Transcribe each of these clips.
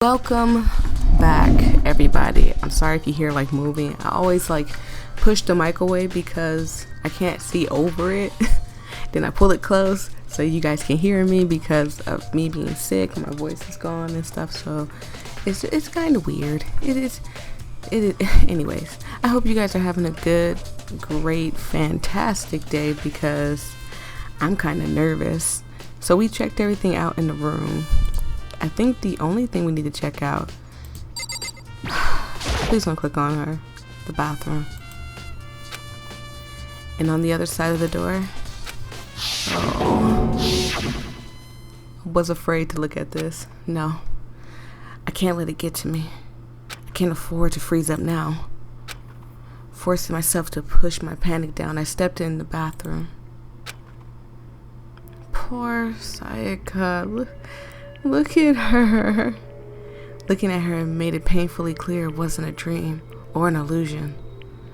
Welcome back, everybody. I'm sorry if you hear like moving. I always like push the mic away because I can't see over it. Then I pull it close so you guys can hear me because of me being sick. My voice is gone and stuff, so it's kind of weird. It is. Anyways, I hope you guys are having a good, great, fantastic day because I'm kind of nervous. So we checked everything out in the room. I think the only thing we need to check out, please don't click on her, the bathroom. And on the other side of the door, I was afraid to look at this. No, I can't let it get to me. I can't afford to freeze up now. Forcing myself to push my panic down, I stepped in the bathroom. Poor Sayaka. Look at her. Looking at her made it painfully clear it wasn't a dream or an illusion.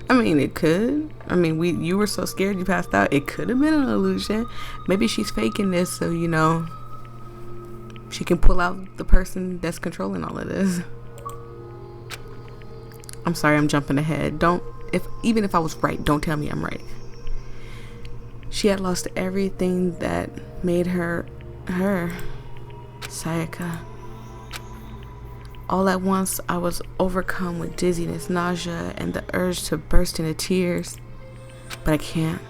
I mean, it could. I mean, you were so scared you passed out. It could have been an illusion. Maybe she's faking this so, she can pull out the person that's controlling all of this. I'm sorry, I'm jumping ahead. Even if I was right, don't tell me I'm right. She had lost everything that made her her. Sayaka. All at once, I was overcome with dizziness, nausea, and the urge to burst into tears. But I can't.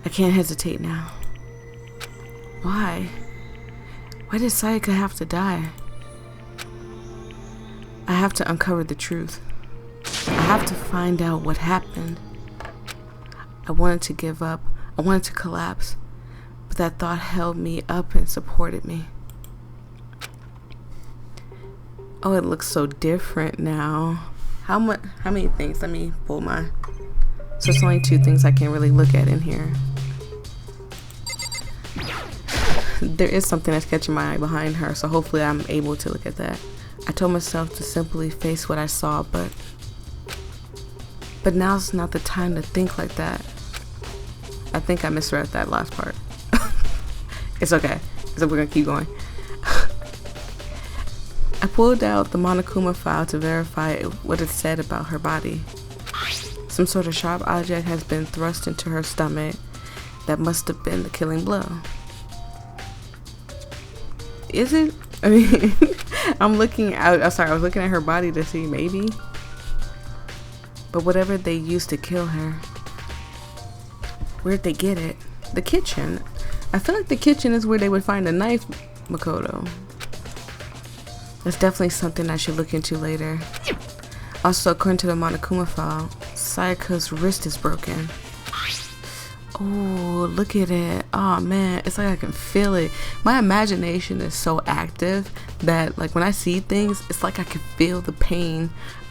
I can't hesitate now. Why? Why did Sayaka have to die? I have to uncover the truth. I have to find out what happened. I wanted to give up. I wanted to collapse. But that thought held me up and supported me. Oh, it looks so different now. How many things? Let me pull my... So it's only 2 things I can really look at in here. There is something that's catching my eye behind her, so hopefully I'm able to look at that. I told myself to simply face what I saw, but now's not the time to think like that. I think I misread that last part. It's okay. So we're gonna keep going. I pulled out the Monokuma file to verify what it said about her body. Some sort of sharp object has been thrust into her stomach. That must have been the killing blow. Is it? I mean, I was looking at her body to see, maybe. But whatever they used to kill her, where'd they get it? The kitchen. I feel like the kitchen is where they would find a knife, Makoto. That's definitely something I should look into later. Also, according to the Monokuma file, Sayaka's wrist is broken. Oh, look at it. Oh man, it's like I can feel it. My imagination is so active that like when I see things, it's like I can feel the pain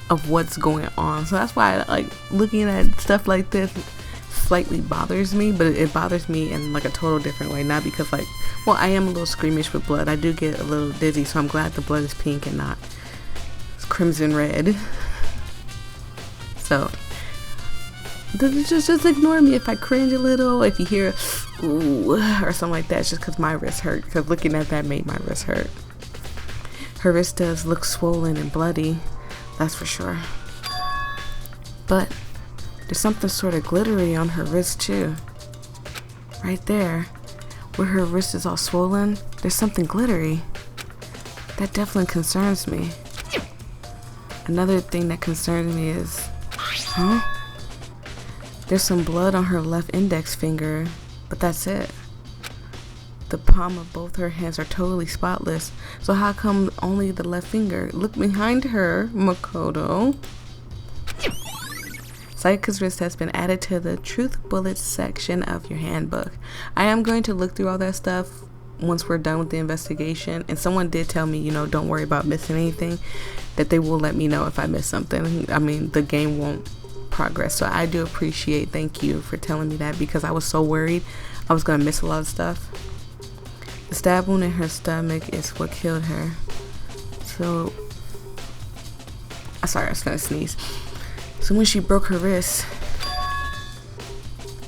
of what's going on. So that's why like looking at stuff like this slightly bothers me, but it bothers me in like a total different way. Not because like, well, I am a little squeamish with blood. I do get a little dizzy, so I'm glad the blood is pink and not crimson red. So just ignore me if I cringe a little. If you hear ooh or something like that, it's just because my wrist hurt. Because looking at that made my wrist hurt. Her wrist does look swollen and bloody, that's for sure. But there's something sort of glittery on her wrist too. Right there, where her wrist is all swollen, there's something glittery. That definitely concerns me. Another thing that concerns me is, there's some blood on her left index finger, but that's it. The palm of both her hands are totally spotless. So how come only the left finger? Look behind her, Makoto. Sayaka's wrist has been added to the Truth Bullets section of your handbook. I am going to look through all that stuff once we're done with the investigation. And someone did tell me, don't worry about missing anything, that they will let me know if I miss something. I mean, the game won't progress. So I do appreciate, thank you for telling me that, because I was so worried I was going to miss a lot of stuff. The stab wound in her stomach is what killed her. So, sorry, I was going to sneeze. So when she broke her wrist,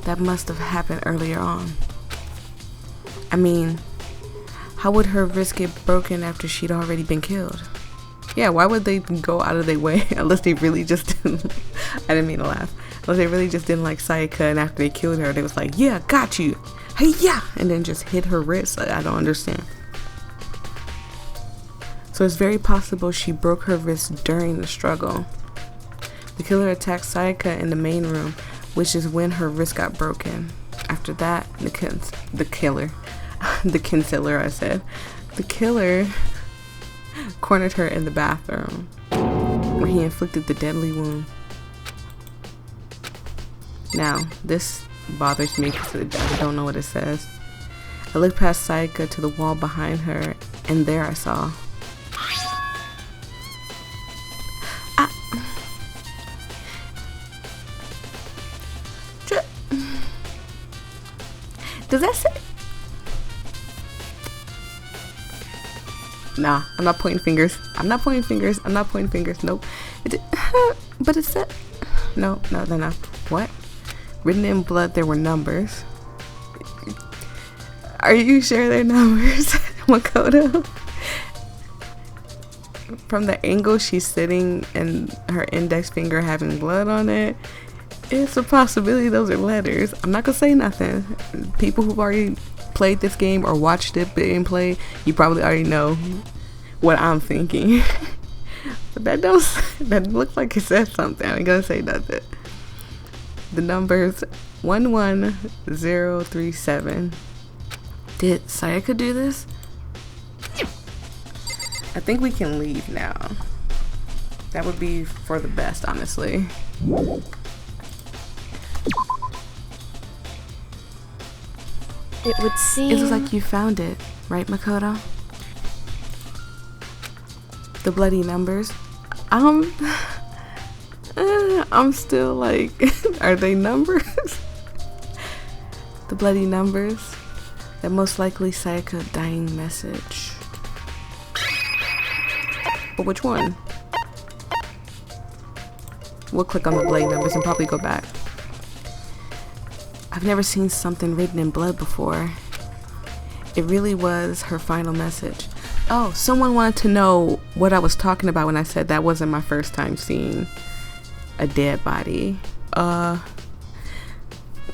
that must have happened earlier on. I mean, How would her wrist get broken after she'd already been killed? Yeah, why would they go out of their way unless they really just didn't, I didn't mean to laugh, unless they really just didn't like Sayaka, and after they killed her, they was like, yeah, got you, hey, yeah, and then just hit her wrist. I don't understand. So it's very possible she broke her wrist during the struggle. The killer attacked Sayaka in the main room, which is when her wrist got broken. After that, the killer cornered her in the bathroom, where he inflicted the deadly wound. Now, this bothers me because I don't know what it says. I looked past Sayaka to the wall behind her, and there I saw. Does that say? Nah, I'm not pointing fingers. Nope. But it said. No, they're not. What? Written in blood, there were numbers. Are you sure they're numbers, Makoto? From the angle she's sitting and her index finger having blood on it, it's a possibility those are letters. I'm not gonna say nothing. People who've already played this game or watched it being played, you probably already know what I'm thinking. But that looks like it says something. I ain't gonna say nothing. The numbers 11037. Did Sayaka do this? I think we can leave now. That would be for the best, honestly. It would seem... It looks like you found it, right, Makoto? The bloody numbers. I'm still like, are they numbers? The bloody numbers. That most likely Sayaka dying message. But which one? We'll click on the bloody numbers and probably go back. I've never seen something written in blood before. It really was her final message. Oh, someone wanted to know what I was talking about when I said that wasn't my first time seeing a dead body. A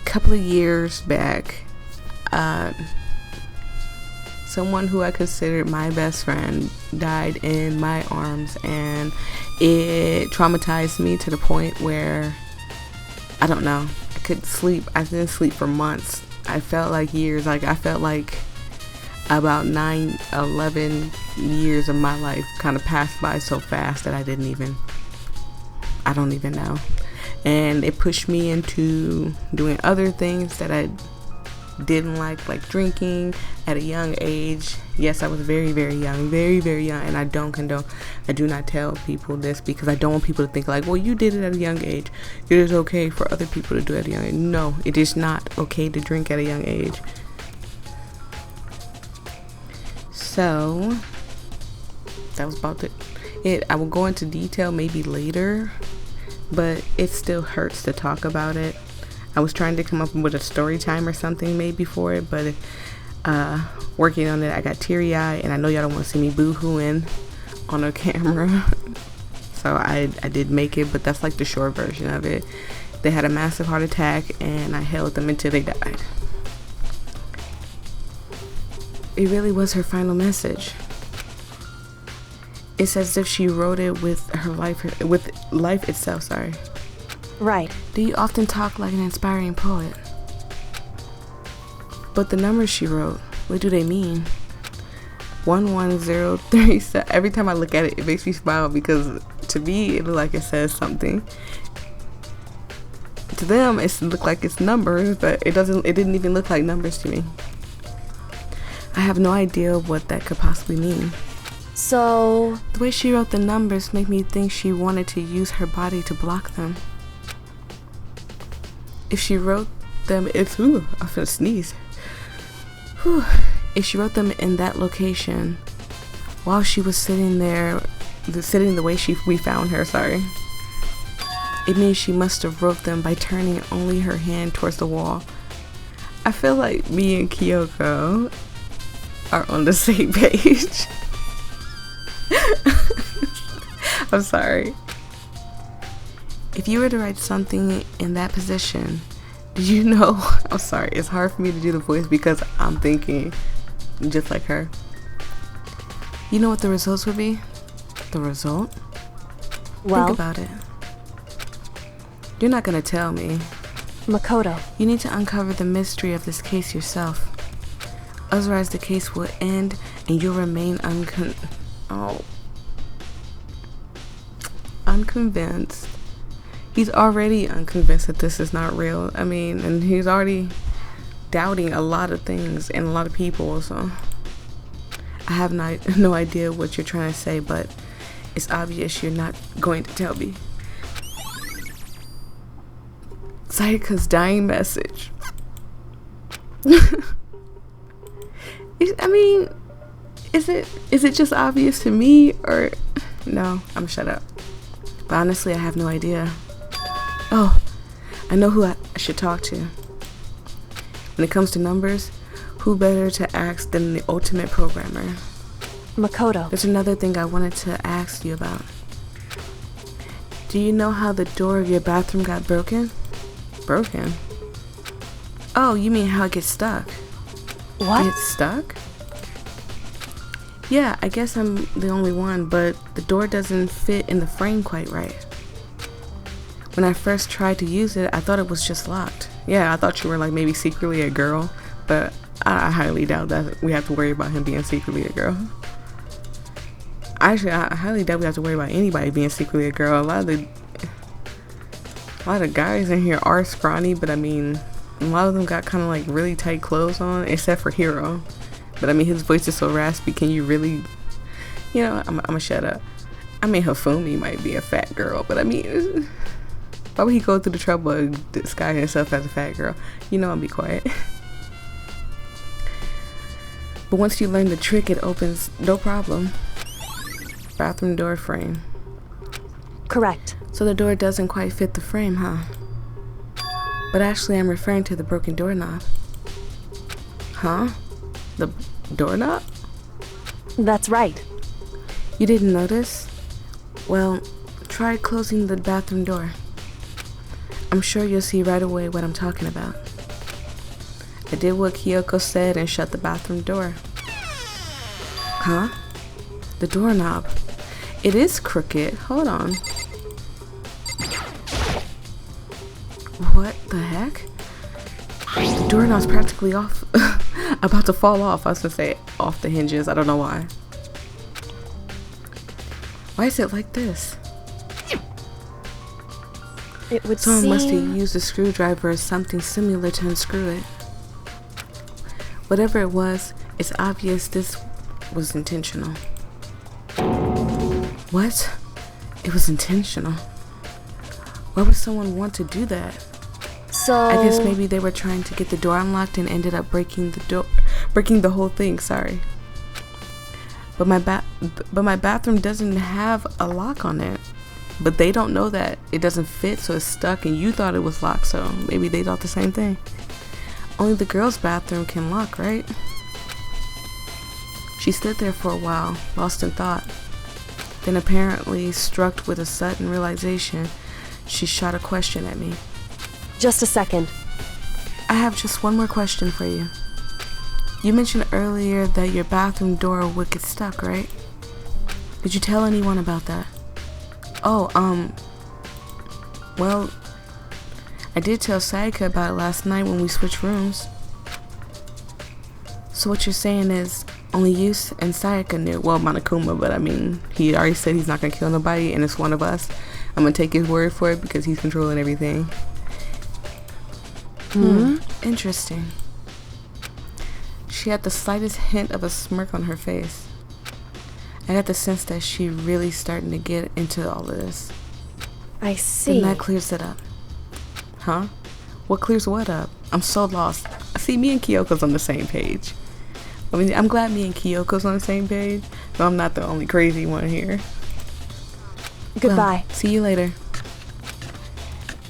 couple of years back, someone who I considered my best friend died in my arms, and it traumatized me to the point where, I don't know, I couldn't sleep. I didn't sleep for months. I felt like years. Like I felt like about 11 years of my life kind of passed by so fast that I don't even know. And it pushed me into doing other things that I didn't like drinking at a young age. Yes, I was very, very young, very, very young, and I don't condone. I do not tell people this because I don't want people to think like, well, you did it at a young age. It is okay for other people to do it at a young age. No, it is not okay to drink at a young age. So that was about it. I will go into detail maybe later, but it still hurts to talk about it. I was trying to come up with a story time or something maybe for it, but working on it, I got teary-eyed, and I know y'all don't want to see me boo-hooing on a camera. So I did make it, but that's like the short version of it. They had a massive heart attack, and I held them until they died. It really was her final message. It's as if she wrote it with life itself, sorry. Right. Do you often talk like an inspiring poet? But the numbers she wrote, what do they mean? 11037. Every time I look at it, it makes me smile because to me, it looks like it says something. To them, it looked like it's numbers, but it didn't even look like numbers to me. I have no idea what that could possibly mean. So... The way she wrote the numbers made me think she wanted to use her body to block them. If she wrote them, I'm gonna sneeze. If she wrote them in that location, while she was sitting there, sitting the way we found her, sorry, it means she must have wrote them by turning only her hand towards the wall. I feel like me and Kyoko, are on the same page. I'm sorry. If you were to write something in that position, did you know? I'm sorry, it's hard for me to do the voice because I'm thinking just like her. You know what the results would be? The result? Well, think about it. You're not gonna tell me. Makoto. You need to uncover the mystery of this case yourself. Otherwise, the case will end and you'll remain unconvinced. He's already unconvinced that this is not real. I mean, and he's already doubting a lot of things and a lot of people, so I have no idea what you're trying to say, but it's obvious you're not going to tell me. Sayaka's dying message. I mean, is it just obvious to me, or no? I'm shut up. But honestly, I have no idea. Oh, I know who I should talk to. When it comes to numbers, who better to ask than the ultimate programmer? Makoto. There's another thing I wanted to ask you about. Do you know how the door of your bathroom got broken? Broken? Oh, you mean how it gets stuck? What? It's stuck? Yeah, I guess I'm the only one, but the door doesn't fit in the frame quite right. When I first tried to use it, I thought it was just locked. Yeah, I thought you were like maybe secretly a girl, but I highly doubt that we have to worry about him being secretly a girl. Actually, I highly doubt we have to worry about anybody being secretly a girl. A lot of guys in here are scrawny, but I mean, a lot of them got kind of like really tight clothes on, except for Hiro. But I mean, his voice is so raspy. Can you really, you know, I'm gonna shut up. I mean, Hifumi might be a fat girl, but I mean, why would he go through the trouble of disguising himself as a fat girl? You know, I'll be quiet. But once you learn the trick, it opens, no problem. Bathroom door frame. Correct. So the door doesn't quite fit the frame, huh? But actually, I'm referring to the broken doorknob. Huh? The doorknob? That's right. You didn't notice? Well, try closing the bathroom door. I'm sure you'll see right away what I'm talking about. I did what Kyoko said and shut the bathroom door. Huh? The doorknob. It is crooked. Hold on. What the heck? The doorknob's practically off. About to fall off. I was gonna say off the hinges. I don't know why. Why is it like this? It would Someone must have seem... used a screwdriver or something similar to unscrew it. Whatever it was, it's obvious this was intentional. What? It was intentional. Why would someone want to do that? So... I guess maybe they were trying to get the door unlocked and ended up breaking the whole thing, sorry. But my bathroom doesn't have a lock on it. But they don't know that it doesn't fit, so it's stuck, and you thought it was locked, so maybe they thought the same thing. Only the girls' bathroom can lock, right? She stood there for a while, lost in thought. Then apparently struck with a sudden realization, she shot a question at me. Just a second. I have just one more question for you. You mentioned earlier that your bathroom door would get stuck, right? Did you tell anyone about that? Oh, well, I did tell Sayaka about it last night when we switched rooms. So what you're saying is only you and Sayaka knew. Well, Monokuma, but I mean, he already said he's not gonna kill nobody, and it's one of us. I'm gonna take his word for it because he's controlling everything. Interesting. She had the slightest hint of a smirk on her face. I got the sense that she really starting to get into all of this. I see. And that clears it up. Huh? What clears what up? I'm so lost. See, me and Kyoko's on the same page. I mean, I'm glad me and Kyoko's on the same page, so I'm not the only crazy one here. Goodbye. Well, see you later.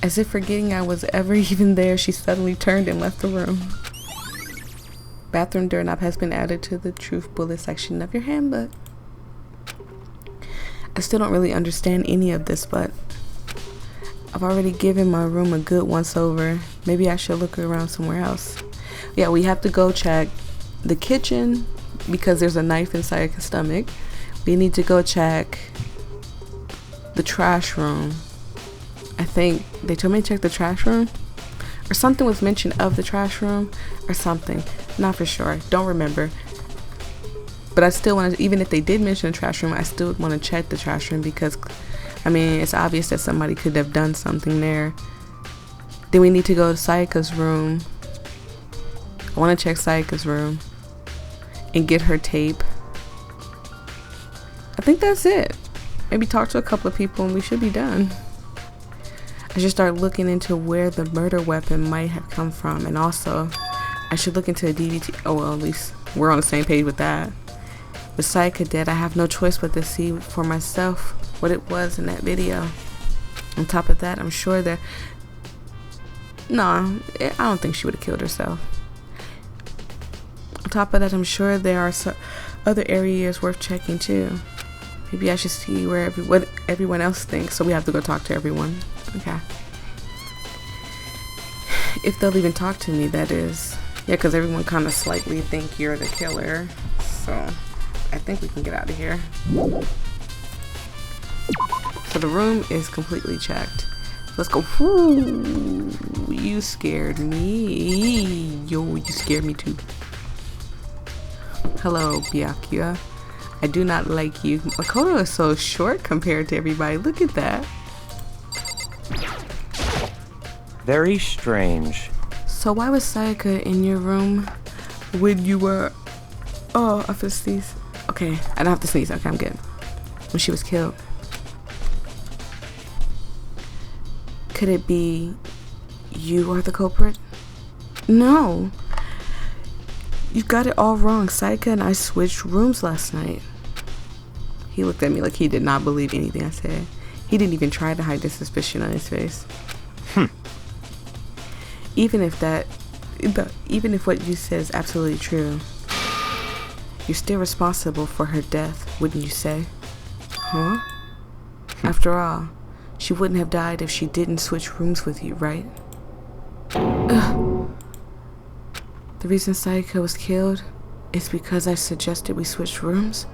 As if forgetting I was ever even there, she suddenly turned and left the room. Bathroom doorknob has been added to the truth bullet section of your handbook. I still don't really understand any of this, but I've already given my room a good once over. Maybe I should look around somewhere else. Yeah, we have to go check the kitchen because there's a knife inside her stomach. We need to go check the trash room. I think they told me to check the trash room, or something was mentioned of the trash room or something. Not for sure, don't remember. But I still want to, even if they did mention the trash room, I still want to check the trash room because I mean, it's obvious that somebody could have done something there. Then we need to go to Sayaka's room. I want to check Sayaka's room and get her tape. I think that's it. Maybe talk to a couple of people and we should be done. I should start looking into where the murder weapon might have come from, and also I should look into a DVT. Oh well, at least we're on the same page with that. With Sayaka dead, I have no choice but to see for myself what it was in that video. On top of that, I'm sure that I don't think she would have killed herself. On top of that, I'm sure there are some other areas worth checking too. Maybe I should see what everyone else thinks, so we have to go talk to everyone. Okay. If they'll even talk to me, that is. Yeah, because everyone kind of slightly think you're the killer. So I think we can get out of here. So the room is completely checked. Let's go. Ooh, you scared me. Yo, you scared me too. Hello, Byakuya. I do not like you. Makoto is so short compared to everybody. Look at that. Very strange. So why was Sayaka in your room when you were... Oh, I feel sneeze. Okay, I don't have to sneeze. Okay, I'm good. When she was killed. Could it be you are the culprit? No. You got it all wrong. Sayaka and I switched rooms last night. He looked at me like he did not believe anything I said. He didn't even try to hide the suspicion on his face. Even if what you said is absolutely true, you're still responsible for her death, wouldn't you say? Huh? After all, she wouldn't have died if she didn't switch rooms with you, right? Ugh. The reason Sayaka was killed is because I suggested we switch rooms?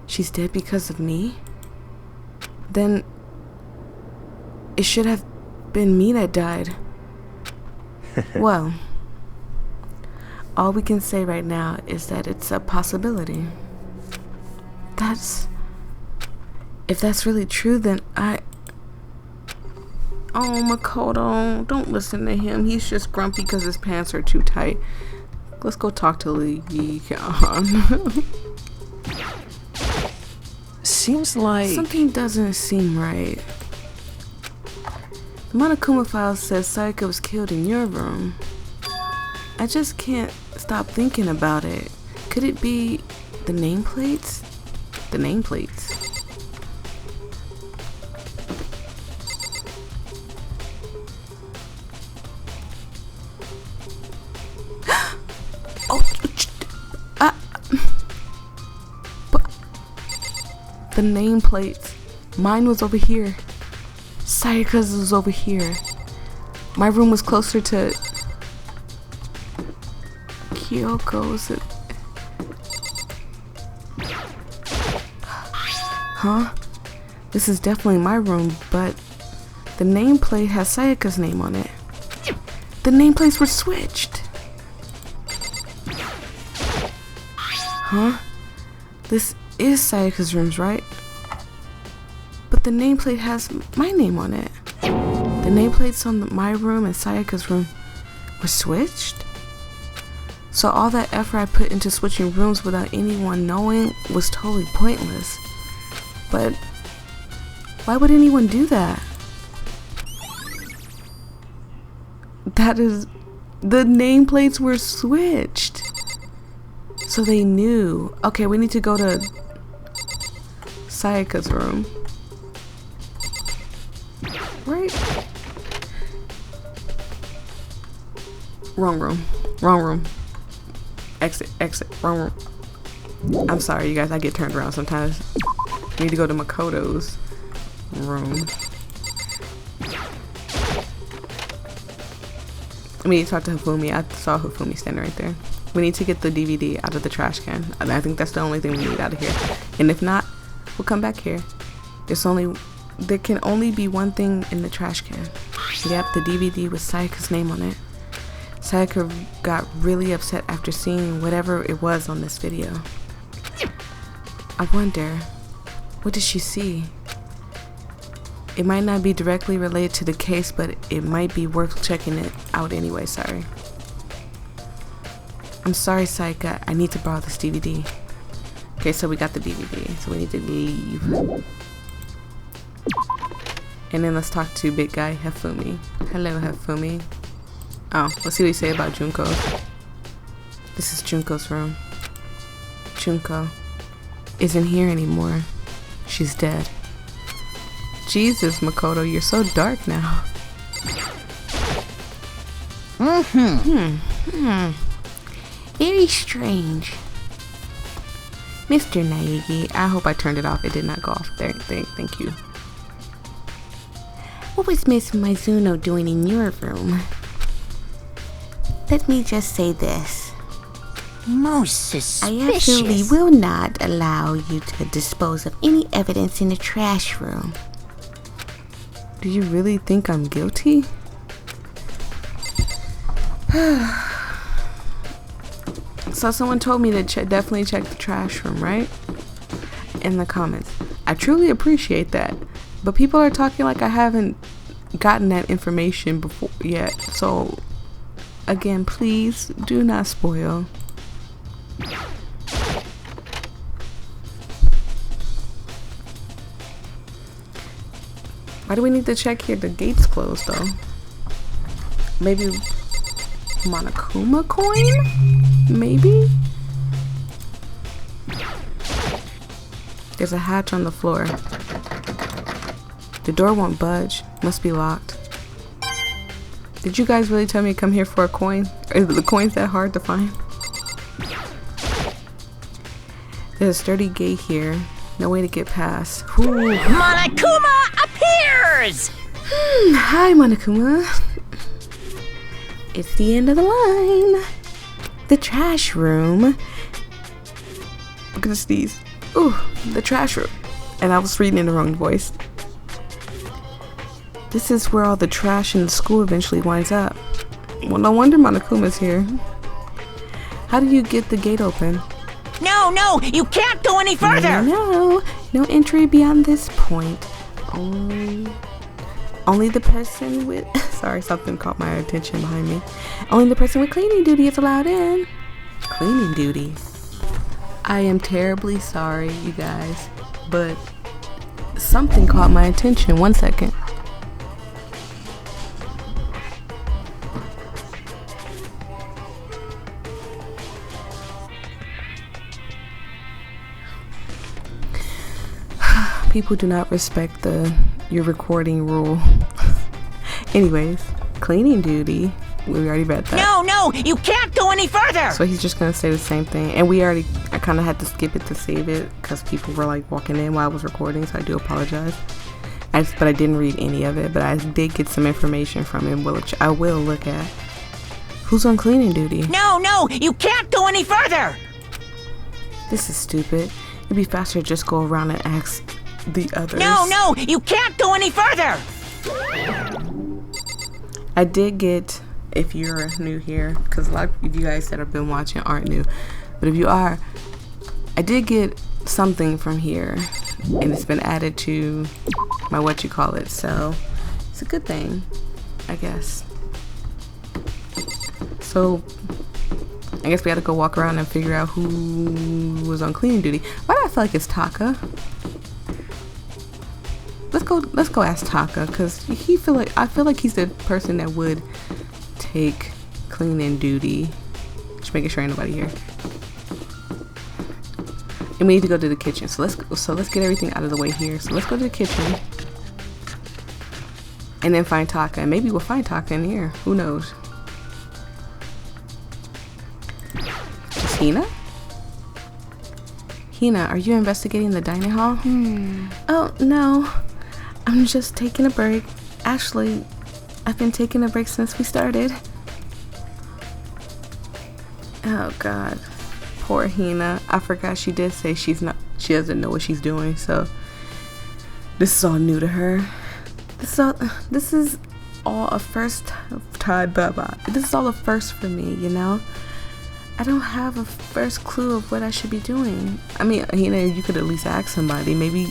She's dead because of me? Then it should have been me that died. Well, all we can say right now is that it's a possibility. If that's really true, then Oh, Makoto, don't listen to him. He's just grumpy because his pants are too tight. Let's go talk to Lee Khan. Seems like... Something doesn't seem right. The Monokuma file says Sayaka was killed in your room. I just can't stop thinking about it. Could it be the nameplates? The nameplates. The nameplates. Mine was over here. Sayaka's was over here. My room was closer to Kyoko's. Huh? This is definitely my room, but the nameplate has Sayaka's name on it. The nameplates were switched. Huh? This is Sayaka's rooms, right? But the nameplate has my name on it. The nameplates on my room and Sayaka's room were switched? So all that effort I put into switching rooms without anyone knowing was totally pointless. But why would anyone do that? That is... The nameplates were switched. So they knew. Okay, we need to go to Sayaka's room. Right? Wrong room. Wrong room. Exit, wrong. I'm sorry, you guys. I get turned around sometimes. I need to go to Makoto's room. We need to talk to Hifumi. I saw Hifumi standing right there. We need to get the DVD out of the trash can. I think that's the only thing we need out of here. And if not, we'll come back here. There can only be one thing in the trash can. Yep, the DVD with Sayaka's name on it. Sayaka got really upset after seeing whatever it was on this video. I wonder, what did she see? It might not be directly related to the case, but it might be worth checking it out anyway. Sorry. I'm sorry, Sayaka. I need to borrow this DVD. Okay, so we got the DVD, so we need to leave. And then let's talk to big guy Hifumi. Hello, Hifumi. Oh, let's see what you say about Junko. This is Junko's room. Junko isn't here anymore. She's dead. Jesus, Makoto, you're so dark now. Very strange. Mr. Naegi, I hope I turned it off. It did not go off. Thank you. What was Miss Mizuno doing in your room? Let me just say this. Most suspicious. I absolutely will not allow you to dispose of any evidence in the trash room. Do you really think I'm guilty? So someone told me to definitely check the trash room, right? In the comments. I truly appreciate that. But people are talking like I haven't gotten that information before yet. So, again, please do not spoil. Why do we need to check here? The gate's closed though. Maybe Monokuma coin? Maybe? There's a hatch on the floor. The door won't budge. Must be locked. Did you guys really tell me to come here for a coin? Are the coins that hard to find? There's a sturdy gate here. No way to get past. Ooh. Monokuma appears! Hi, Monokuma. It's the end of the line. The trash room. I'm gonna sneeze. Ooh, the trash room. And I was reading in the wrong voice. This is where all the trash in the school eventually winds up. Well, no wonder Monokuma's here. How do you get the gate open? No, you can't go any further! No entry beyond this point. Only the person with... Sorry, something caught my attention behind me. Only the person with cleaning duty is allowed in. Cleaning duty. I am terribly sorry, you guys, but something caught my attention. 1 second. People do not respect your recording rule. Anyways, cleaning duty. We already read that. No, you can't go any further! So he's just gonna say the same thing. And I kind of had to skip it to save it because people were like walking in while I was recording, so I do apologize. But I didn't read any of it, but I did get some information from him, which I will look at. Who's on cleaning duty? No, you can't go any further! This is stupid. It'd be faster to just go around and ask the others. No, you can't go any further! I did get, if you're new here, because a lot of you guys that have been watching aren't new, but if you are, I did get something from here, and it's been added to my so it's a good thing, I guess. So I guess we gotta go walk around and figure out who was on cleaning duty. Why do I feel like it's Taka? Let's go ask Taka, because I feel like he's the person that would take cleaning duty. Just making sure ain't nobody here. And we need to go to the kitchen. So let's get everything out of the way here. So let's go to the kitchen. And then find Taka. And maybe we'll find Taka in here. Who knows? Just Hina? Hina, are you investigating the dining hall? Oh, no. I'm just taking a break. Actually, I've been taking a break since we started. Oh, God. Poor Hina. I forgot she did say she doesn't know what she's doing, so this is all new to her. This is all a first time, this is all a first for me, you know? I don't have a first clue of what I should be doing. I mean, you could at least ask somebody. Maybe,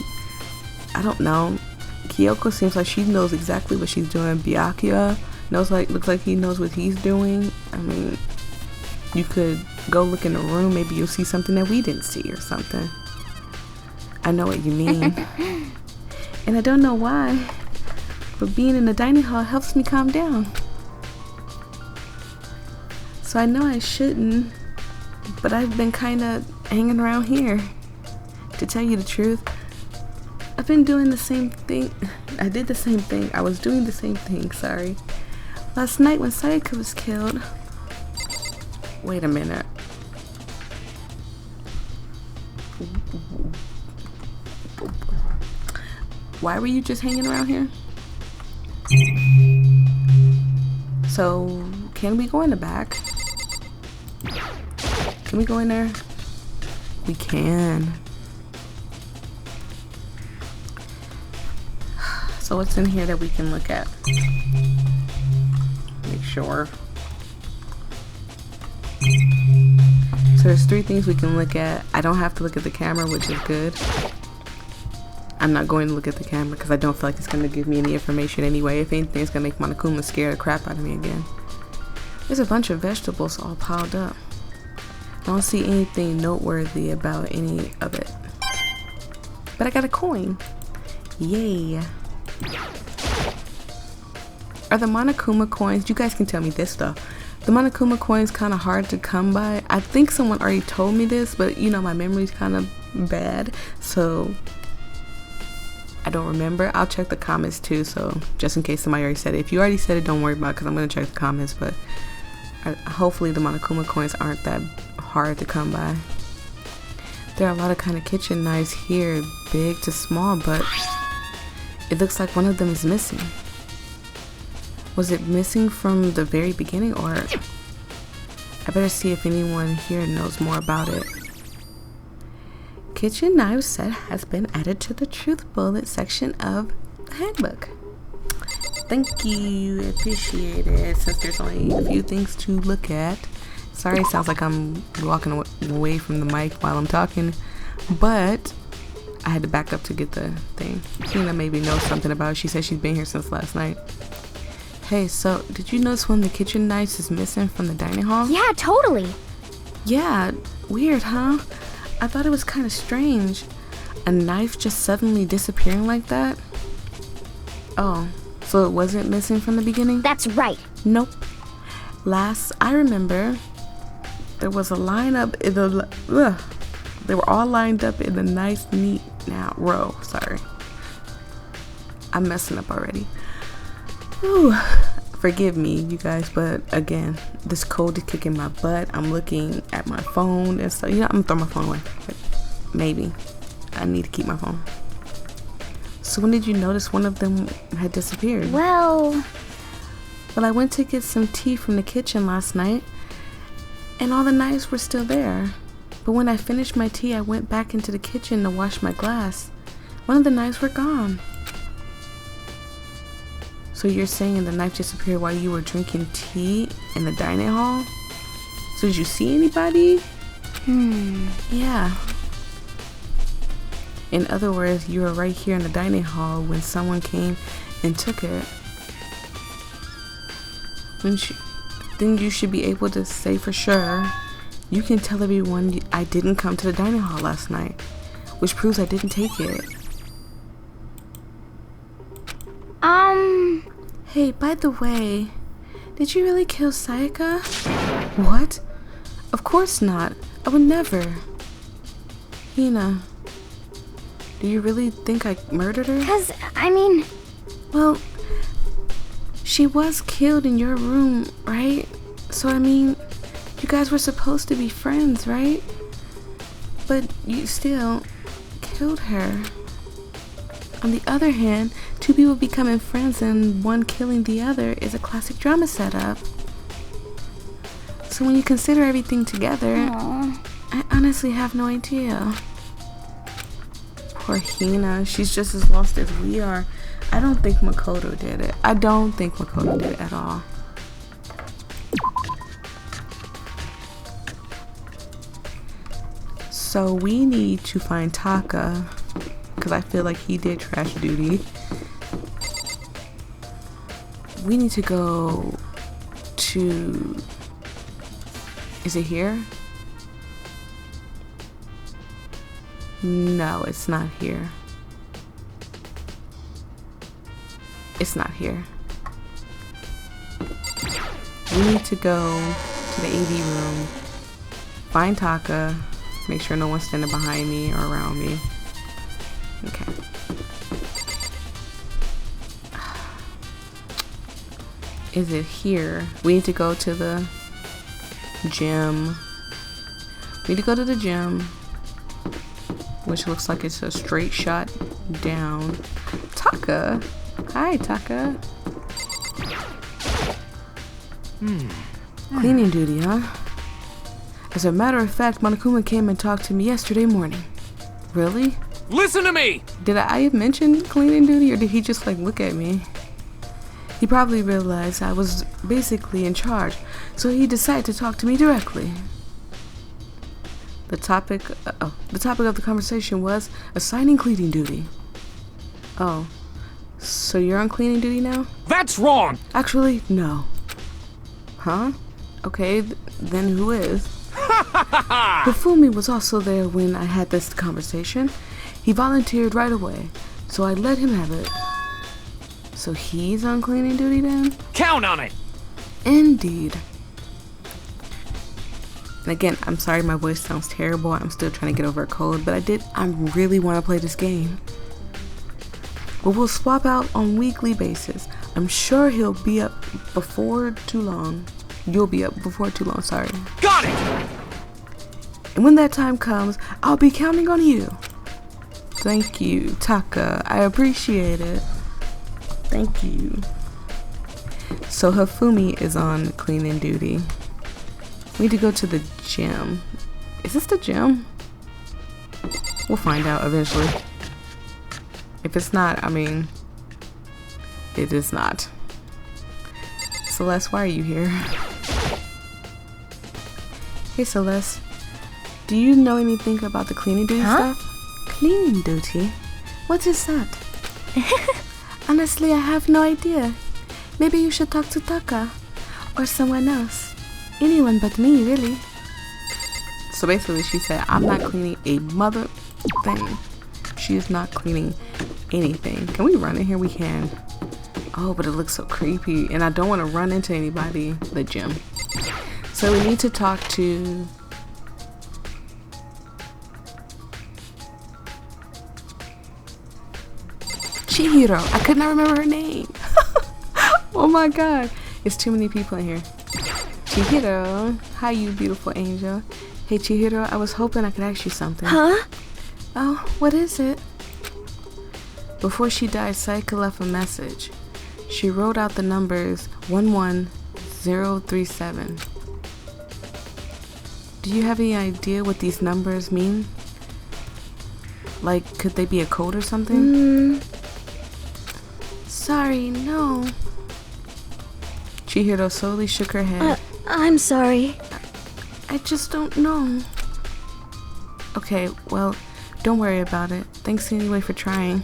I don't know. Kyoko seems like she knows exactly what she's doing. Byakuya looks like he knows what he's doing. I mean, you could go look in the room. Maybe you'll see something that we didn't see or something. I know what you mean. And I don't know why, but being in the dining hall helps me calm down. So I know I shouldn't, but I've been kind of hanging around here. To tell you the truth, I've been doing the same thing. I did the same thing. I was doing the same thing, sorry. Last night when Sayaka was killed. Wait a minute. Why were you just hanging around here? So, can we go in the back? Can we go in there? We can. So what's in here that we can look at? Make sure. So there's 3 things we can look at. I don't have to look at the camera, which is good. I'm not going to look at the camera because I don't feel like it's going to give me any information anyway. If anything, it's going to make Monokuma scare the crap out of me again. There's a bunch of vegetables all piled up. I don't see anything noteworthy about any of it. But I got a coin. Yay. Are the Monokuma coins, you guys can tell me this stuff. The Monokuma coins kind of hard to come by. I think someone already told me this, but you know, my memory's kind of bad. So I don't remember. I'll check the comments too, so just in case somebody already said it. If you already said it, don't worry about it because I'm going to check the comments, but hopefully the Monokuma coins aren't that hard to come by. There are a lot of kind of kitchen knives here, big to small, but it looks like one of them is missing. Was it missing from the very beginning, or I better see if anyone here knows more about it. Kitchen knife set has been added to the truth bullet section of the handbook. Thank you, appreciate it. Since there's only a few things to look at. Sorry, it sounds like I'm walking away from the mic while I'm talking, but I had to back up to get the thing. Tina maybe knows something about it. She said she's been here since last night. Hey, so did you notice one of the kitchen knives is missing from the dining hall? Yeah, totally. Yeah, weird, huh? I thought it was kind of strange. A knife just suddenly disappearing like that? Oh, so it wasn't missing from the beginning? That's right. Nope. Last I remember, there was a lineup in the... They were all lined up in a nice, neat row. Sorry. I'm messing up already. Whew. Forgive me, you guys, but again, this cold is kicking my butt. I'm looking at my phone and stuff. You know, I'm gonna throw my phone away. Maybe. I need to keep my phone. So when did you notice one of them had disappeared? Well, I went to get some tea from the kitchen last night, and all the knives were still there. But when I finished my tea, I went back into the kitchen to wash my glass. One of the knives were gone. So you're saying the knife disappeared while you were drinking tea in the dining hall? So did you see anybody? Yeah. In other words, you were right here in the dining hall when someone came and took it. Then you should be able to say for sure. You can tell everyone I didn't come to the dining hall last night, which proves I didn't take it. Hey, by the way, did you really kill Sayaka? What? Of course not. I would never. Hina, do you really think I murdered her? Well, she was killed in your room, right? So, You guys were supposed to be friends, right? But you still killed her. On the other hand, two people becoming friends and one killing the other is a classic drama setup. So when you consider everything together, Aww. I honestly have no idea. Poor Hina, she's just as lost as we are. I don't think Makoto did it. I don't think Makoto did it at all. So we need to find Taka, because I feel like he did trash duty. We need to go to... Is it here? No, it's not here. It's not here. We need to go to the AV room, find Taka, make sure no one's standing behind me or around me. Okay. Is it here? We need to go to the gym. We need to go to the gym, which looks like it's a straight shot down. Taka! Hi, Taka. Cleaning duty, huh? As a matter of fact, Monokuma came and talked to me yesterday morning. Really? Listen to me! Did I mention cleaning duty, or did he just like look at me? He probably realized I was basically in charge, so he decided to talk to me directly. The topic of the conversation was assigning cleaning duty. Oh, so you're on cleaning duty now? That's wrong! Actually, no. Huh? Okay, then who is? Hifumi was also there when I had this conversation. He volunteered right away, so I let him have it. So he's on cleaning duty then? Count on it! Indeed. And again, I'm sorry my voice sounds terrible. I'm still trying to get over a cold, but I really want to play this game. But we'll swap out on weekly basis. I'm sure he'll be up before too long. You'll be up before too long, sorry. Got it! And when that time comes, I'll be counting on you. Thank you, Taka. I appreciate it. Thank you. So Hifumi is on cleaning duty. We need to go to the gym. Is this the gym? We'll find out eventually. If it's not, I mean, it is not. Celeste, why are you here? Hey Celeste, do you know anything about the cleaning duty stuff? Cleaning duty? What is that? Honestly, I have no idea. Maybe you should talk to Taka or someone else. Anyone but me, really. So basically she said, I'm not cleaning a mother thing. She is not cleaning anything. Can we run in here? We can. Oh, but it looks so creepy. And I don't want to run into anybody. The gym. So we need to talk to... Chihiro. I could not remember her name. Oh my god. It's too many people in here. Chihiro. Hi, you beautiful angel. Hey, Chihiro. I was hoping I could ask you something. Huh? Oh, what is it? Before she died, Saika left a message. She wrote out the numbers 11037. Do you have any idea what these numbers mean? Like, could they be a code or something? Sorry, no. Chihiro slowly shook her head. I'm sorry. I just don't know. Okay, well, don't worry about it. Thanks anyway for trying.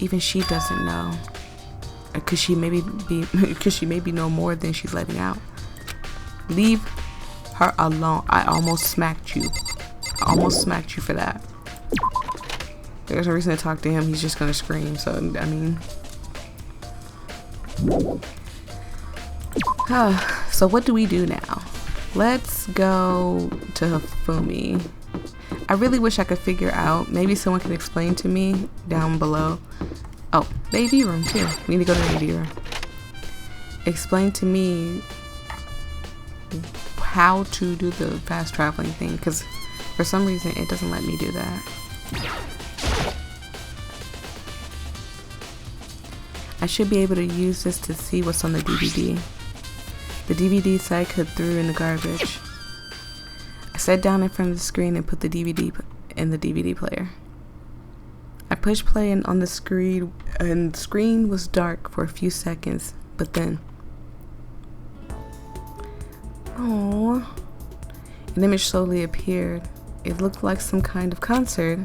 Even she doesn't know. Could she maybe know more than she's letting out? Leave her alone. I almost smacked you. I almost smacked you for that. There's no reason to talk to him. He's just gonna scream. So, I mean. So what do we do now? Let's go to Hifumi. I really wish I could figure out. Maybe someone can explain to me down below. Oh, the AV room too. We need to go to the AV room. Explain to me how to do the fast traveling thing, because for some reason it doesn't let me do that. I should be able to use this to see what's on the DVD. The DVD Psycho threw in the garbage. I sat down in front of the screen and put the DVD in the DVD player. I pushed play and on the screen, and the screen was dark for a few seconds, but then, oh, an image slowly appeared. It looked like some kind of concert.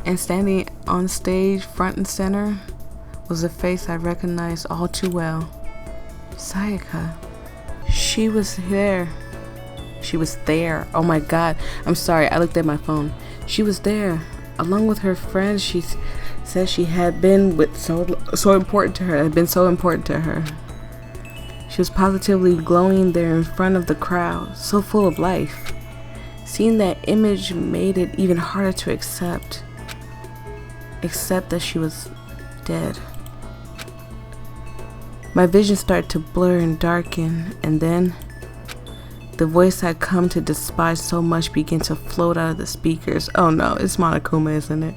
And standing on stage, front and center, was a face I recognized all too well. Sayaka. She was there. She was there. Oh my god. I'm sorry, I looked at my phone. She was there. Along with her friends, she said she had been with so important to her. It had been so important to her. She was positively glowing there in front of the crowd, so full of life. Seeing that image made it even harder to accept that she was dead. My vision started to blur and darken, and then the voice I'd come to despise so much began to float out of the speakers. Oh no, it's Monokuma, isn't it?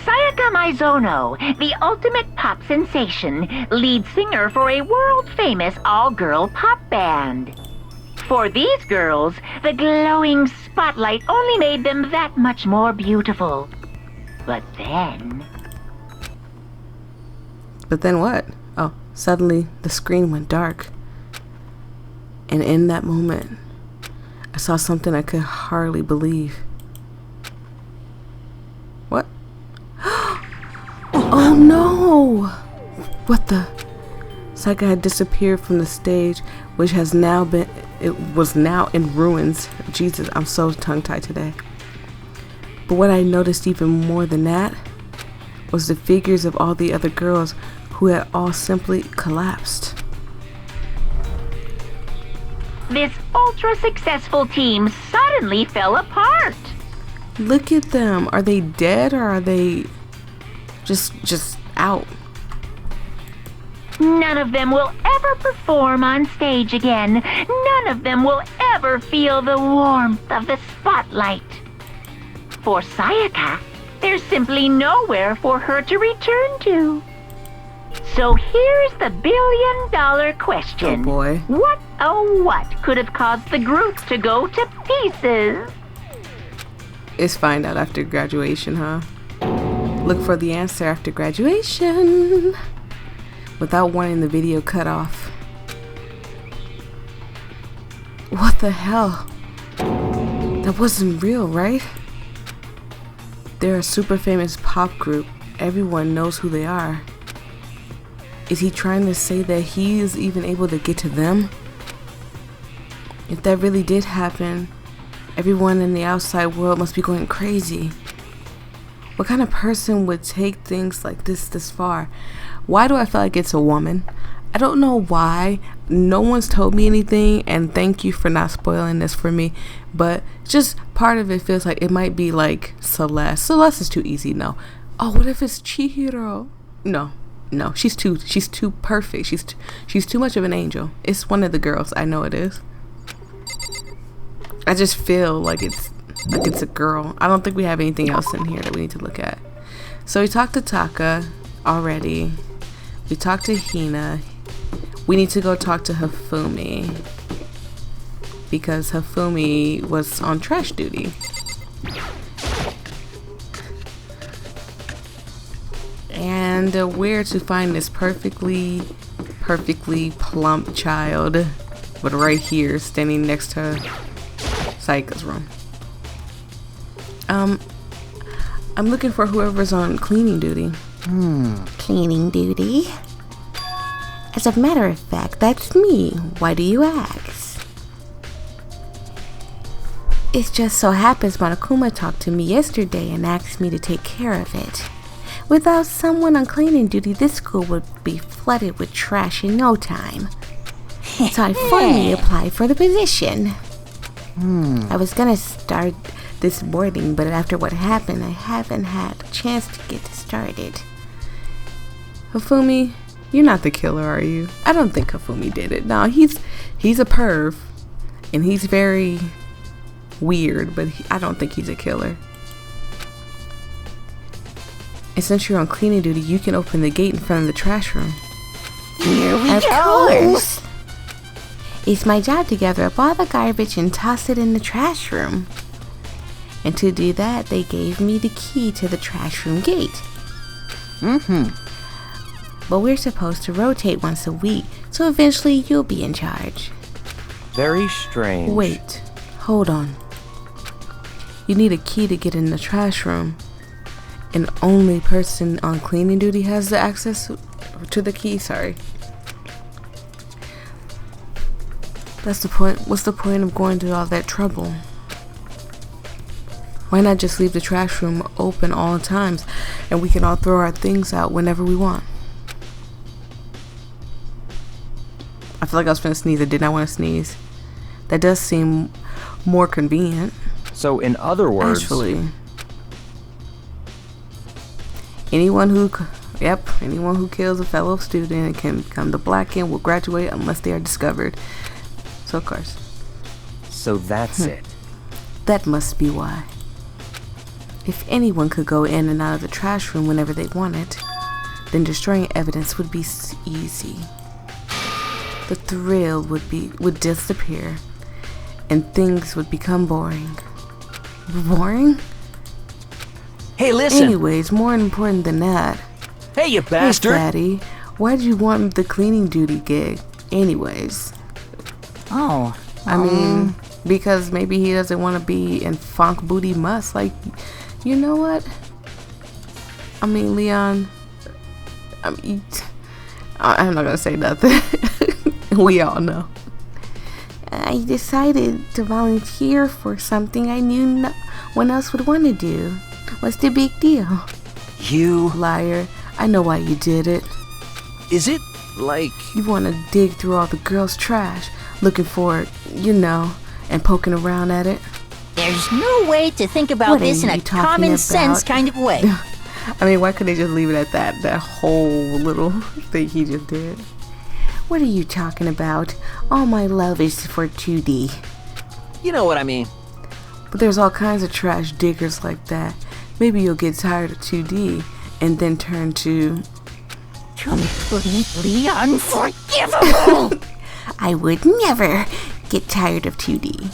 Sayaka Maizono, the ultimate pop sensation, lead singer for a world-famous all-girl pop band. For these girls, the glowing spotlight only made them that much more beautiful. But then what? Oh, suddenly the screen went dark. And in that moment, I saw something I could hardly believe. What? Oh no! What the? Sayaka had disappeared from the stage, which was now in ruins. Jesus, I'm so tongue-tied today. But what I noticed even more than that was the figures of all the other girls who had all simply collapsed. this ultra-successful team suddenly fell apart. Look at them. Are they dead or are they just out? None of them will ever perform on stage again. None of them will ever feel the warmth of the spotlight. For Sayaka, there's simply nowhere for her to return to. So here's the billion-dollar question. Oh boy. What, oh what, could have caused the group to go to pieces? It's find out after graduation, huh? Look for the answer after graduation. Without wanting the video cut off. What the hell? That wasn't real, right? They're a super famous pop group. Everyone knows who they are. Is he trying to say that he is even able to get to them? If that really did happen, everyone in the outside world must be going crazy. What kind of person would take things like this far? Why do I feel like it's a woman? I don't know why. No one's told me anything, and thank you for not spoiling this for me. But just part of it feels like it might be like Celeste. Celeste is too easy, no. Oh, what if it's Chihiro? No, she's too perfect. She's too much of an angel. It's one of the girls. I know it is. I just feel like it's a girl. I don't think we have anything else in here that we need to look at. So we talked to Taka already. We talked to Hina. We need to go talk to Hifumi because Hifumi was on trash duty. And where to find this perfectly plump child, but right here standing next to Sayaka's room. I'm looking for whoever's on cleaning duty. Cleaning duty? As a matter of fact, that's me. Why do you ask? It just so happens Monokuma talked to me yesterday and asked me to take care of it. Without someone on cleaning duty, this school would be flooded with trash in no time. So I finally applied for the position. I was gonna start this morning, but after what happened, I haven't had a chance to get started. Hifumi, You're not the killer, are you? I don't think Hifumi did it. No, he's a perv, and he's very weird, but I don't think he's a killer. And since you're on cleaning duty, you can open the gate in front of the trash room. Here we Of go. course. It's my job to gather up all the garbage and toss it in the trash room. And to do that, they gave me the key to the trash room gate. But we're supposed to rotate once a week, so eventually you'll be in charge. Very strange. Wait, hold on. You need a key to get in the trash room. And only person on cleaning duty has the access to the key, sorry. That's the point. What's the point of going to all that trouble? Why not just leave the trash room open all times and we can all throw our things out whenever we want? I feel like I was gonna sneeze. I did not want to sneeze. That does seem more convenient. So in other words, Actually, anyone who kills a fellow student can become the black and will graduate unless they are discovered. So of course, so that's it. that must be why. If anyone could go in and out of the trash room whenever they wanted, then destroying evidence would be easy. The thrill would disappear, and things would become boring. Boring? Hey, listen. Anyways, more important than that. Hey, you Hey, bastard. Fatty, why'd you want the cleaning duty gig? Anyways, Oh. I mean, because maybe he doesn't want to be in funk booty muss. Like, you know what? I mean, Leon, I'm not gonna say nothing. We all know. I decided to volunteer for something I knew no one else would want to do. What's the big deal? You. Liar. I know why you did it. Is it like. You want to dig through all the girls' trash, looking for it, and poking around at it. There's no way to think about What this are in a you talking common sense about? kind of way. I mean, why could they just leave it at that? That whole little thing he just did. What are you talking about? All my love is for 2D. You know what I mean. But there's all kinds of trash diggers like that. Maybe you'll get tired of 2D and then turn to... Completely unforgivable. I would never get tired of 2D.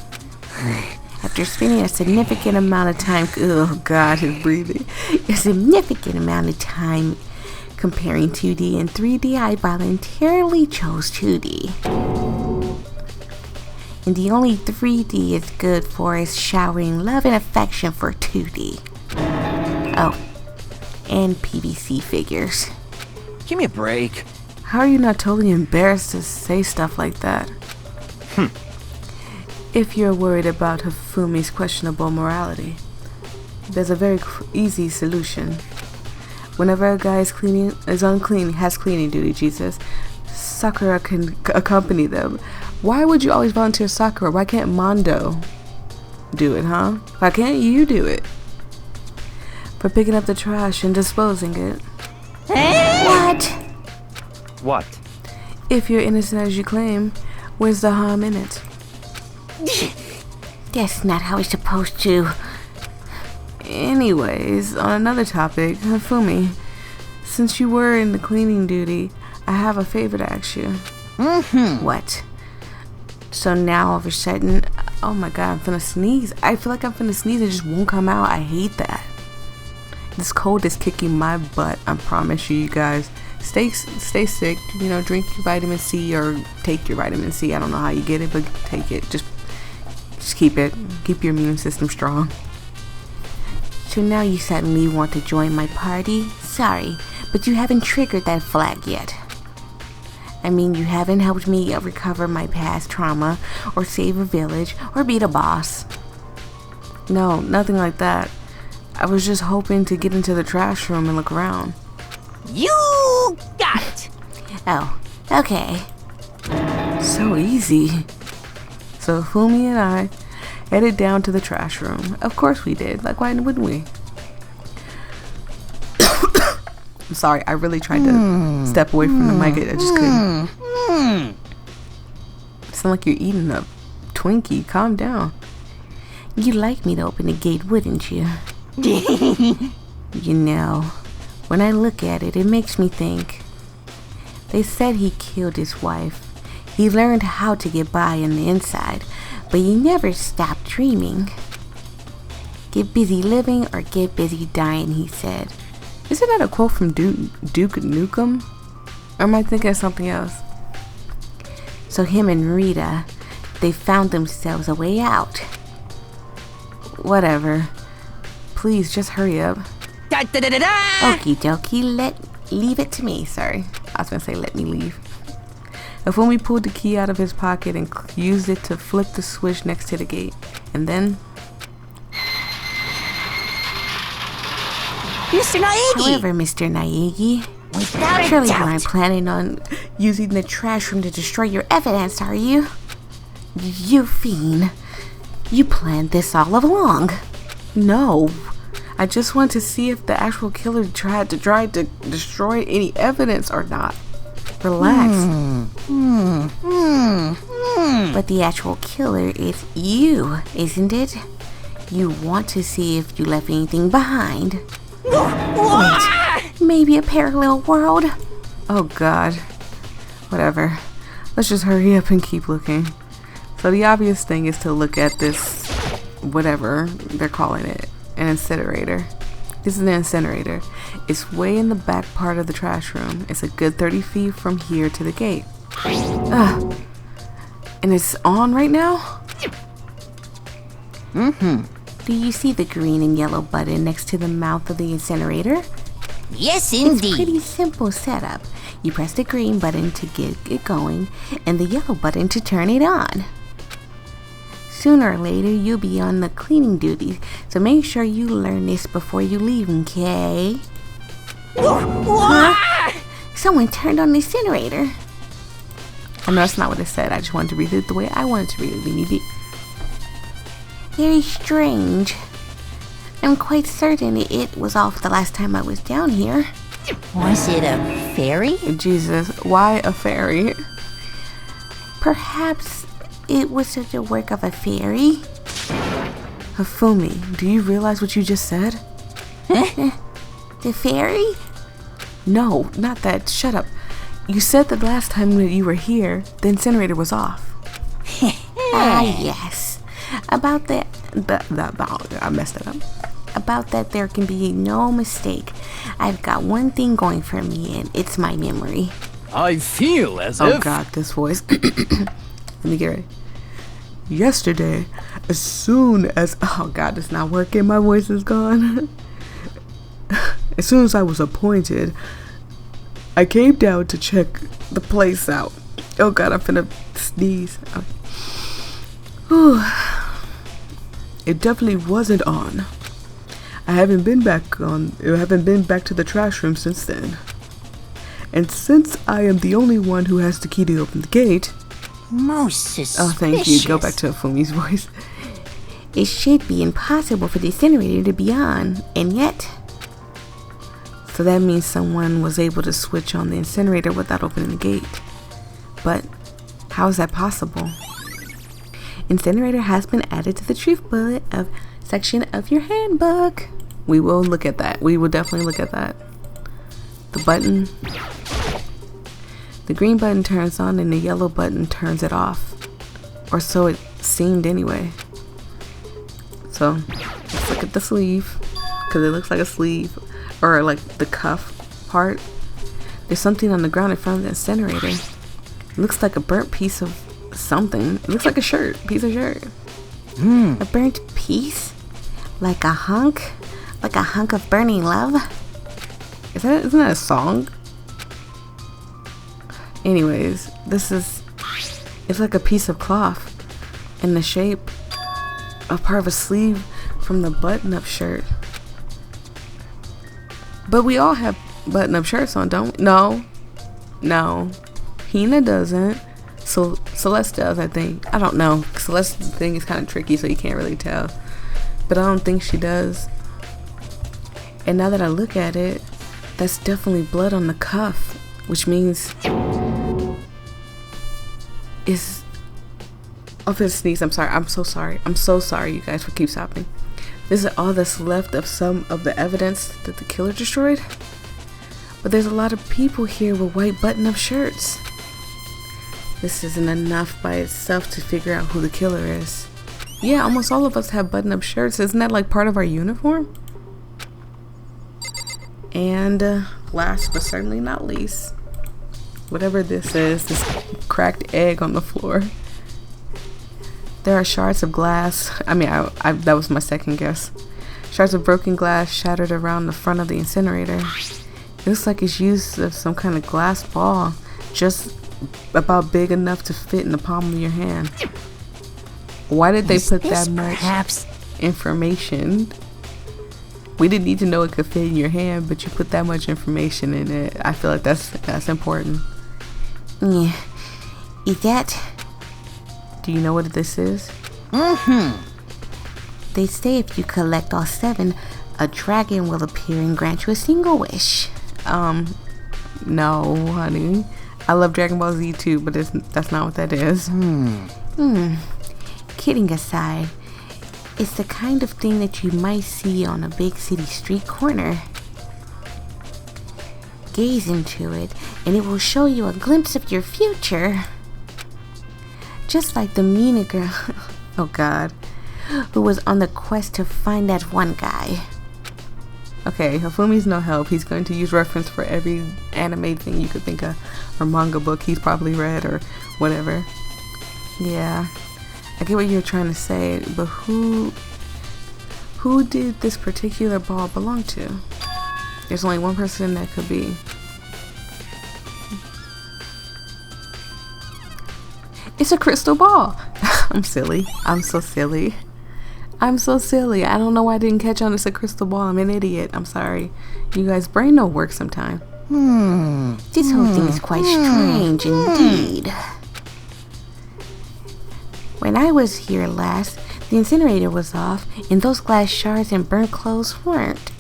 After spending a significant amount of time, Oh God, his breathing. a significant amount of time comparing 2D and 3D, I voluntarily chose 2D. And the only 3D is good for is showering love and affection for 2D. Oh, and PVC figures. Give me a break. How are you not totally embarrassed to say stuff like that? If you're worried about Hifumi's questionable morality, there's a very easy solution. Whenever a guy has cleaning duty, Jesus, Sakura can accompany them. Why would you always volunteer Sakura? Why can't Mondo do it, huh? Why can't you do it? For picking up the trash and disposing it. What? What? If you're innocent as you claim, where's the harm in it? That's not how it's supposed to. Anyways, on another topic, Hifumi, since you were in the cleaning duty, I have a favor to ask you. What? So now all of a sudden, oh my God, I'm finna sneeze. I feel like I'm finna sneeze, it just won't come out. I hate that. This cold is kicking my butt. I promise you guys. Stay sick. Drink your vitamin C or take your vitamin C. I don't know how you get it, but take it. Just keep it. Keep your immune system strong. So now you suddenly want to join my party? Sorry, but you haven't triggered that flag yet. I mean, you haven't helped me recover my past trauma, or save a village, or beat a boss. No, nothing like that. I was just hoping to get into the trash room and look around. You got it. Oh, okay. So easy. So Fumi and I headed down to the trash room. Of course we did. Like, why wouldn't we? I'm sorry, I really tried to step away from the mic. I just couldn't. Sound like you're eating a Twinkie. Calm down. You'd like me to open the gate, wouldn't you? You know, when I look at it, it makes me think. They said he killed his wife. He learned how to get by on the inside, but he never stopped dreaming. Get busy living or get busy dying, he said. Isn't that a quote from Duke Nukem? Or am I thinking of something else? So him and Rita, they found themselves a way out. Whatever. Please, just hurry up. Okie dokie, leave it to me. Sorry, I was gonna say let me leave. Afumi pulled the key out of his pocket and used it to flip the switch next to the gate. And then... Mr. Naegi! However, Mr. Naegi, Without a surely you doubt. aren't planning on using the trash room to destroy your evidence, are you? You fiend. You planned this all along. No. I just want to see if the actual killer tried to destroy any evidence or not. Relax. But the actual killer is you, isn't it? You want to see if you left anything behind. Wait, maybe a parallel world? Oh God. Whatever. Let's just hurry up and keep looking. So the obvious thing is to look at this, whatever they're calling it, an incinerator. This is an incinerator. It's way in the back part of the trash room. It's a good 30 feet from here to the gate. And it's on right now? Do you see the green and yellow button next to the mouth of the incinerator? Yes, It's indeed. pretty simple setup. You press the green button to get it going and the yellow button to turn it on. Sooner or later, you'll be on the cleaning duties, so make sure you learn this before you leave, okay? Huh? Someone turned on the incinerator. I know that's not what it said. I just wanted to read it the way I wanted to read it. Maybe. Very strange. I'm quite certain it was off the last time I was down here. Was it a fairy? Jesus, why a fairy? Perhaps it was such a work of a fairy. Hafumi, do you realize what you just said? The fairy? No, not that. Shut up. You said that last time that you were here, the incinerator was off. Ah, yes. About that, I messed it up. about that there can be no mistake. I've got one thing going for me, and it's my memory. I feel as Oh if... God, this voice. Let me get ready. Yesterday, as soon as... Oh God, it's not working. My voice is gone. As soon as I was appointed, I came down to check the place out. Oh God, I'm finna sneeze. Whew. It definitely wasn't on. I haven't been back to the trash room since then. And since I am the only one who has the key to open the gate... Most suspicious. Oh, thank you. Go back to Fumi's voice. It should be impossible for the incinerator to be on, and yet... So that means someone was able to switch on the incinerator without opening the gate. But how is that possible? Incinerator has been added to the truth bullet of section of your handbook. We will look at that. We will definitely look at that. The button. The green button turns on and the yellow button turns it off. Or so it seemed anyway. So let's look at the sleeve. Because it looks like a sleeve. Or like the cuff part. There's something on the ground in front of the incinerator. It looks like a burnt piece of something. It looks like a shirt. Piece of shirt. A burnt piece? Like a hunk? Like a hunk of burning love? Isn't that a song? Anyways, it's like a piece of cloth in the shape of part of a sleeve from the button-up shirt. But we all have button-up shirts on, don't we? No. Hina doesn't. So Celeste does, I think. I don't know. Celeste's thing is kind of tricky, so you can't really tell. But I don't think she does. And now that I look at it, That's definitely blood on the cuff, which means is. I'm gonna sneeze. I'm sorry. I'm so sorry. I'm so sorry, you guys, for keep stopping. This is all that's left of some of the evidence that the killer destroyed. But there's a lot of people here with white button-up shirts. This isn't enough by itself to figure out who the killer is. Yeah, almost all of us have button-up shirts. Isn't that like part of our uniform? And last but certainly not least, whatever this is, this cracked egg on the floor. There are shards of glass. I mean, that was my second guess. Shards of broken glass shattered around the front of the incinerator. It looks like it's used of some kind of glass ball, just about big enough to fit in the palm of your hand. Why did they put that much information? We didn't need to know it could fit in your hand, but you put that much information in it. I feel like that's important. Yeah. Is that... Do you know what this is? They say if you collect all 7, a dragon will appear and grant you a single wish. No, honey. I love Dragon Ball Z too, but that's not what that is. Kidding aside, it's the kind of thing that you might see on a big city street corner. Gaze into it, and it will show you a glimpse of your future. Just like the Mina girl, Oh God. who was on the quest to find that one guy. Okay, Hifumi's no help. He's going to use reference for every anime thing you could think of, or manga book he's probably read, or whatever. Yeah, I get what you're trying to say, but who did this particular ball belong to? There's only one person that could be. It's a crystal ball. I'm silly. I'm so silly. I'm so silly. I don't know why I didn't catch on. It's a crystal ball. I'm an idiot. I'm sorry. You guys' brain don't work sometime. This whole thing is quite strange indeed. When I was here last, the incinerator was off, and those glass shards and burnt clothes weren't.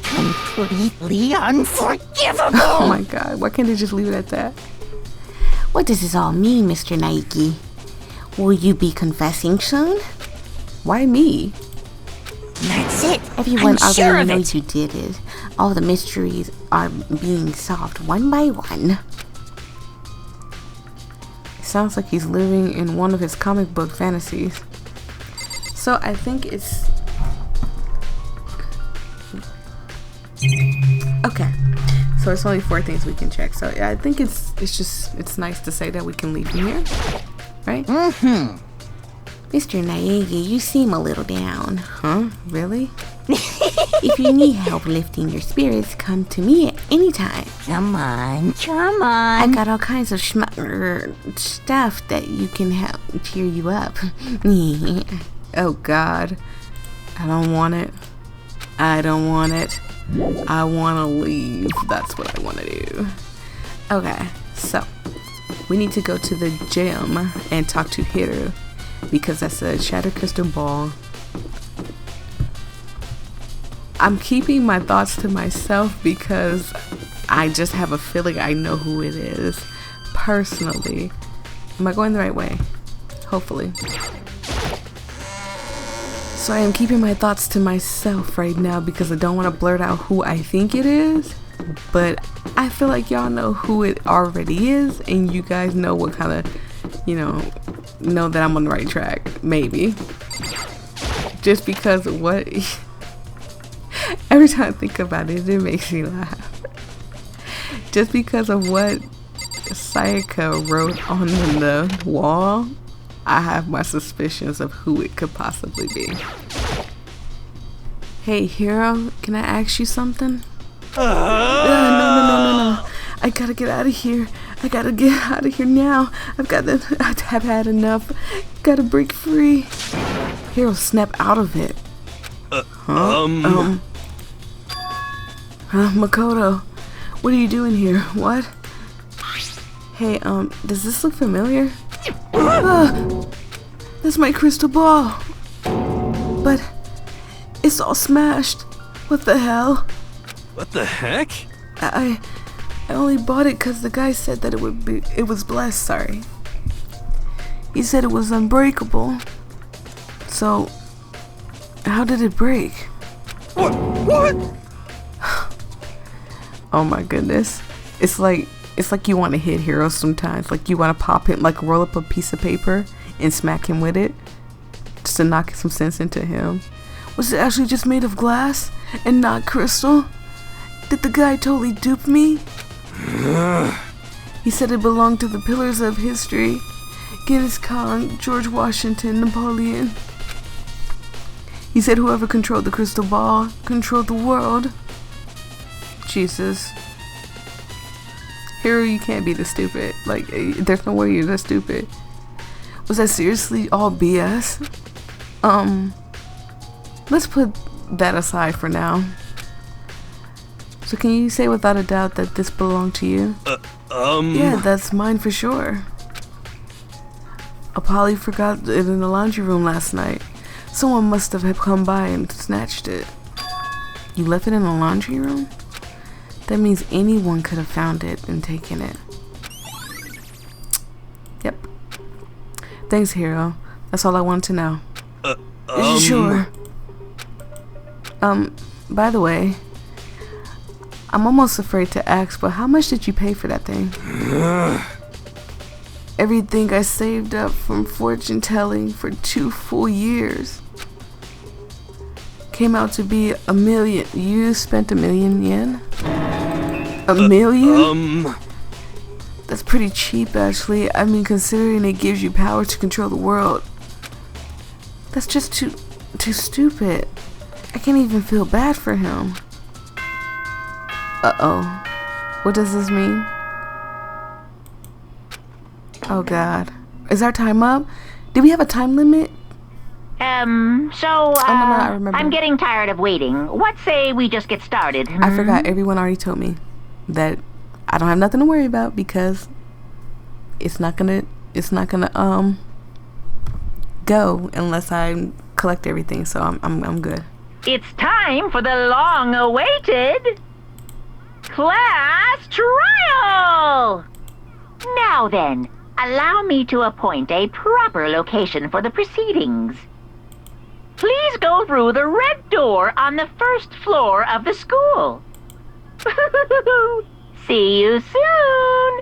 Completely unforgivable. Oh my God. Why can't they just leave it at that? What does this all mean, Mr. Naiki? Will you be confessing soon? Why me? That's it. Everyone I'm sure already of knows it. you did it. All the mysteries are being solved one by one. Sounds like he's living in one of his comic book fantasies. So I think it's... Okay. So it's only 4 things we can check. So yeah, I think it's nice to say that we can leave from here. Right? Mr. Naegi, you seem a little down. Huh? Really? If you need help lifting your spirits, come to me at any time. Come on, come I on. got all kinds of stuff that you can help cheer you up. Oh God. I don't want it. I don't want it. I want to leave. That's what I want to do. Okay, so we need to go to the gym and talk to Hiru, because that's a shattered crystal ball. I'm keeping my thoughts to myself because I just have a feeling I know who it is personally. Am I going the right way? Hopefully. So I am keeping my thoughts to myself right now because I don't want to blurt out who I think it is, but I feel like y'all know who it already is, and you guys know what kind of, know that I'm on the right track, maybe. Just because of what... Every time I think about it, it makes me laugh. Just because of what Sayaka wrote on the wall, I have my suspicions of who it could possibly be. Hey, Hero, can I ask you something? No. I gotta get out of here. I gotta get out of here now. I've had enough. Gotta break free. Hero, snap out of it. Makoto, what are you doing here? What? Hey, does this look familiar? That's my crystal ball. But it's all smashed. What the hell? What the heck? I only bought it because the guy said that it was blessed, sorry. He said it was unbreakable. So, how did it break? What? Oh my goodness. It's like you want to hit heroes sometimes. Like you want to pop him, like roll up a piece of paper and smack him with it. Just to knock some sense into him. Was it actually just made of glass and not crystal? Did the guy totally dupe me? He said it belonged to the pillars of history. Genghis Khan, George Washington, Napoleon. He said whoever controlled the crystal ball controlled the world. Jesus. Hero, you can't be this stupid. Like, there's no way you're that stupid. Was that seriously all BS? Let's put that aside for now. So can you say without a doubt that this belonged to you? Yeah, that's mine for sure. Polly forgot it in the laundry room last night. Someone must have come by and snatched it. You left it in the laundry room? That means anyone could have found it and taken it. Yep. Thanks, Hero. That's all I wanted to know. Sure. By the way, I'm almost afraid to ask, but how much did you pay for that thing? Everything I saved up from fortune telling for 2 full years came out to be $1 million. You spent $1 million yen? $1 million? That's pretty cheap, actually. I mean, considering it gives you power to control the world. That's just too stupid. I can't even feel bad for him. Uh-oh. What does this mean? Oh God. Is our time up? Did we have a time limit? I remember. I'm getting tired of waiting. What say we just get started? I forgot. Everyone already told me that I don't have nothing to worry about because it's not gonna go unless I collect everything. So I'm good. It's time for the long-awaited class trial! Now then, allow me to appoint a proper location for the proceedings. Please go through the red door on the first floor of the school. See you soon!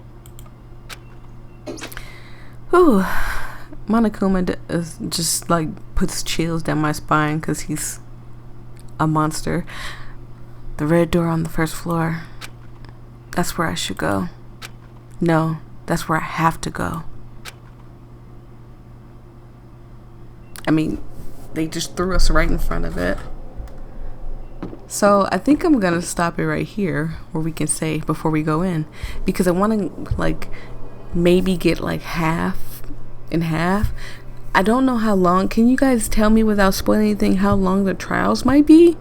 Whew. Monokuma is just like puts chills down my spine because he's a monster. The red door on the first floor. That's where I should go. No, that's where I have to go. I mean, they just threw us right in front of it. So I think I'm gonna stop it right here where we can say before we go in, because I want to like maybe get like half and half. I don't know how long. Can you guys tell me without spoiling anything how long the trials might be?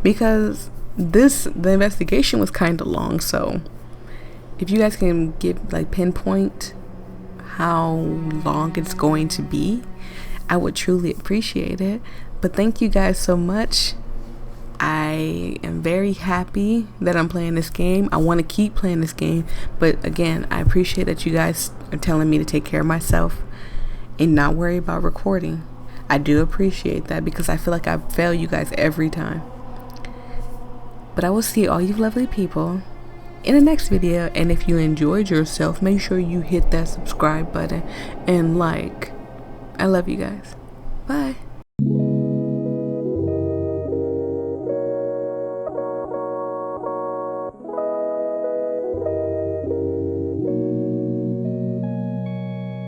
Because the investigation was kind of long, so if you guys can give like pinpoint how long it's going to be, I would truly appreciate it. But thank you guys so much. I am very happy that I'm playing this game. I want to keep playing this game, but again, I appreciate that you guys are telling me to take care of myself and not worry about recording. I do appreciate that because I feel like I fail you guys every time. But I will see all you lovely people in the next video, and if you enjoyed yourself, make sure you hit that subscribe button and like. I love you guys. Bye.